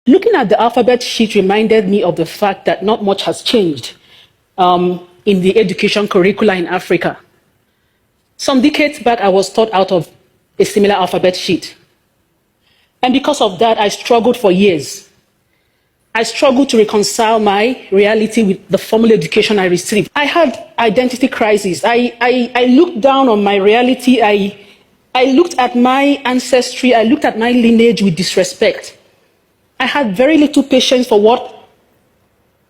Looking at the alphabet sheet reminded me of the fact that not much has changed in the education curricula in Africa. Some decades back, I was taught out of a similar alphabet sheet. And because of that, I struggled for years. I struggled to reconcile my reality with the formal education I received. I had identity crisis. I looked down on my reality. I looked at my ancestry. I looked at my lineage with disrespect. I had very little patience for what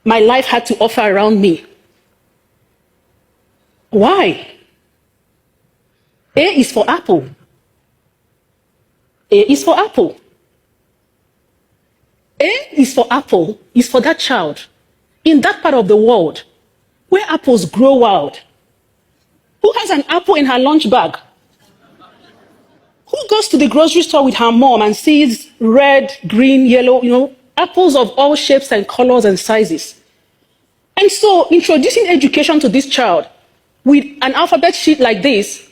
my life had to offer around me. Why? A is for apple. A is for apple. A is for apple, is for that child in that part of the world where apples grow wild. Who has an apple in her lunch bag? Who goes to the grocery store with her mom and sees red, green, yellow, apples of all shapes and colors and sizes? And so introducing education to this child with an alphabet sheet like this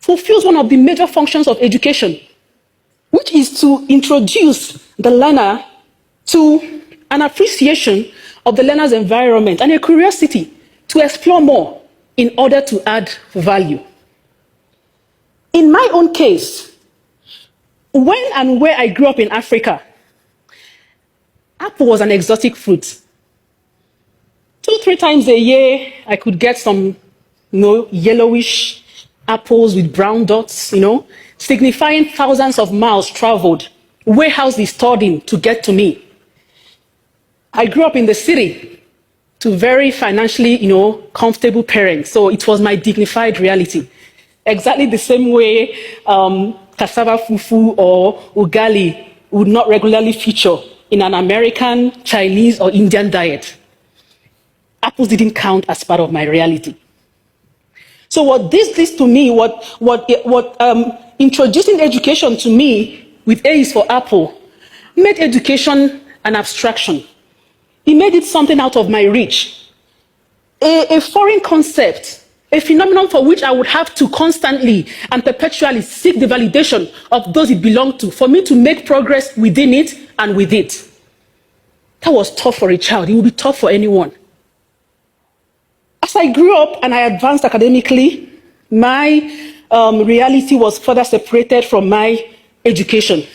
fulfills one of the major functions of education, which is to introduce the learner to an appreciation of the learner's environment and a curiosity to explore more in order to add value. In my own case, when and where I grew up in Africa, apple was an exotic fruit. 2-3 times a year, I could get some yellowish apples with brown dots, signifying thousands of miles traveled, warehouses stored in to get to me. I grew up in the city to very financially, comfortable parents, so it was my dignified reality. Exactly the same way cassava fufu or ugali would not regularly feature in an American, Chinese, or Indian diet. Apples didn't count as part of my reality. So what this leads to me, introducing education to me with A is for apple, made education an abstraction. It made it something out of my reach, a foreign concept, a phenomenon for which I would have to constantly and perpetually seek the validation of those it belonged to for me to make progress within it and with it. That was tough for a child. It would be tough for anyone. As I grew up and I advanced academically, my reality was further separated from my education.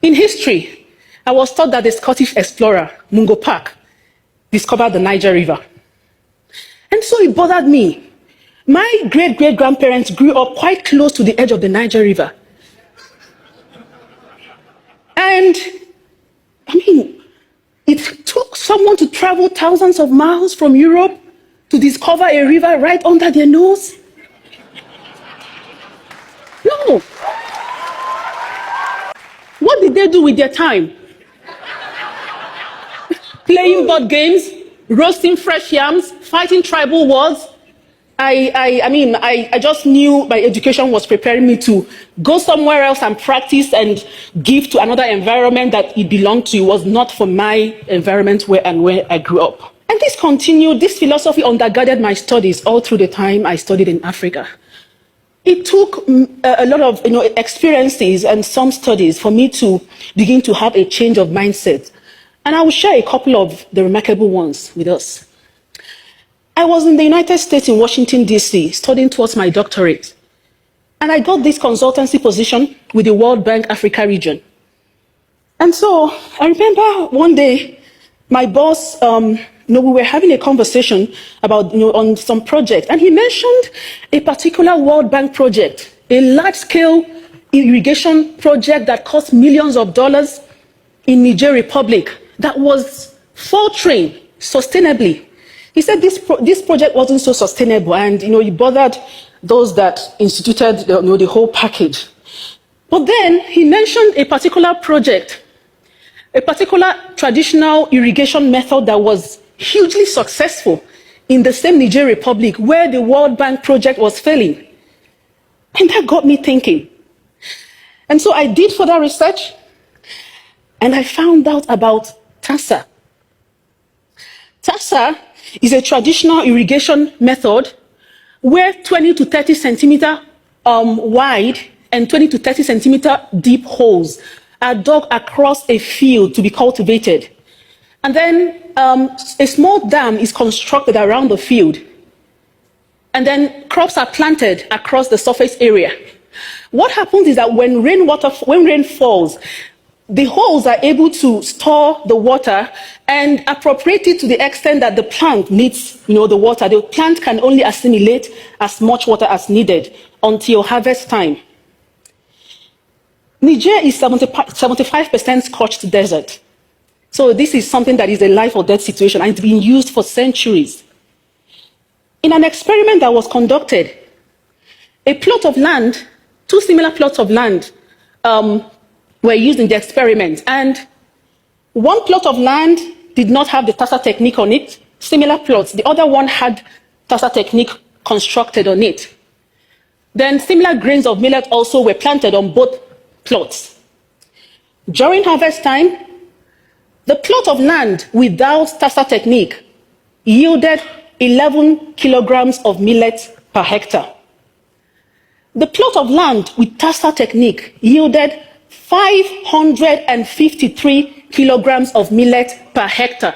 In history, I was taught that the Scottish explorer, Mungo Park, discovered the Niger River. And so it bothered me. My great-great-grandparents grew up quite close to the edge of the Niger River. And, it took someone to travel thousands of miles from Europe to discover a river right under their nose. No. What did they do with their time? Playing board games, roasting fresh yams, fighting tribal wars. I just knew my education was preparing me to go somewhere else and practice and give to another environment that it belonged to. It was not for my environment where I grew up. And this continued, this philosophy undergirded my studies all through the time I studied in Africa. It took a lot of experiences and some studies for me to begin to have a change of mindset. And I will share a couple of the remarkable ones with us. I was in the United States in Washington, D.C., studying towards my doctorate. And I got this consultancy position with the World Bank Africa region. And so I remember one day, my boss, we were having a conversation about, on some project. And he mentioned a particular World Bank project, a large-scale irrigation project that cost millions of dollars in Niger Republic that was faltering sustainably. He said this project wasn't so sustainable, and it bothered those that instituted the whole package. But then he mentioned a particular project, a particular traditional irrigation method that was hugely successful in the same Niger Republic where the World Bank project was failing. And that got me thinking. And so I did further research, and I found out about TASA. TASA is a traditional irrigation method where 20 to 30 centimeter wide and 20 to 30 centimeter deep holes are dug across a field to be cultivated. And then a small dam is constructed around the field. And then crops are planted across the surface area. What happens is that when rain falls, the holes are able to store the water and appropriate it to the extent that the plant needs, the water. The plant can only assimilate as much water as needed until harvest time. Niger is 75% scorched desert. So this is something that is a life or death situation, and it's been used for centuries. In an experiment that was conducted, a plot of land, two similar plots of land, were used in the experiment, and one plot of land did not have the tassa technique on it, similar plots. The other one had tassa technique constructed on it. Then similar grains of millet also were planted on both plots. During harvest time, the plot of land without tassa technique yielded 11 kilograms of millet per hectare. The plot of land with tassa technique yielded 553 kilograms of millet per hectare.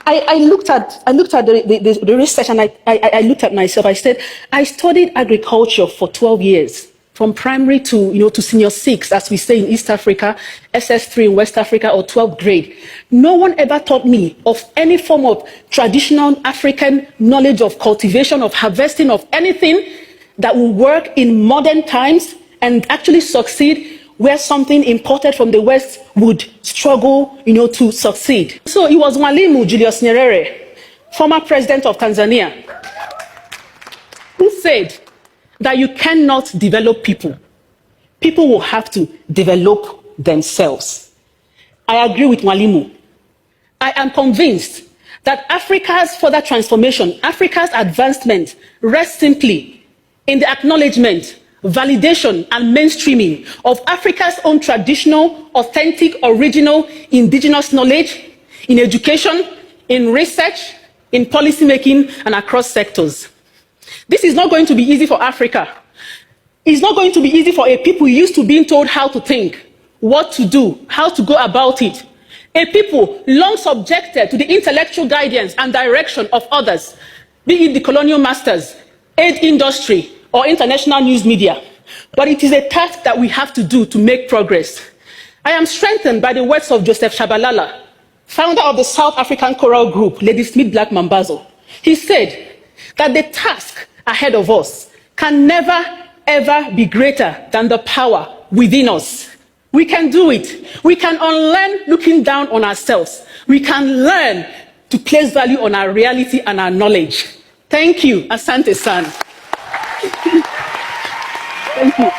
I looked at the research, and I looked at myself. I said, I studied agriculture for 12 years, from primary to senior 6, as we say in East Africa, SS3 in West Africa, or 12th grade. No one ever taught me of any form of traditional African knowledge of cultivation, of harvesting, of anything that will work in modern times and actually succeed where something imported from the West would struggle, to succeed. So it was Mwalimu Julius Nyerere, former president of Tanzania, who said that you cannot develop people. People will have to develop themselves. I agree with Mwalimu. I am convinced that Africa's further transformation, Africa's advancement, rests simply in the acknowledgement, validation, and mainstreaming of Africa's own traditional, authentic, original, indigenous knowledge in education, in research, in policymaking, and across sectors. This is not going to be easy for Africa. It's not going to be easy for a people used to being told how to think, what to do, how to go about it. A people long subjected to the intellectual guidance and direction of others, be it the colonial masters, aid industry, or international news media. But it is a task that we have to do to make progress. I am strengthened by the words of Joseph Shabalala, founder of the South African choral group, Lady Smith Black Mambazo. He said that the task ahead of us can never, ever be greater than the power within us. We can do it. We can unlearn looking down on ourselves. We can learn to place value on our reality and our knowledge. Thank you, Asante San. Thank you.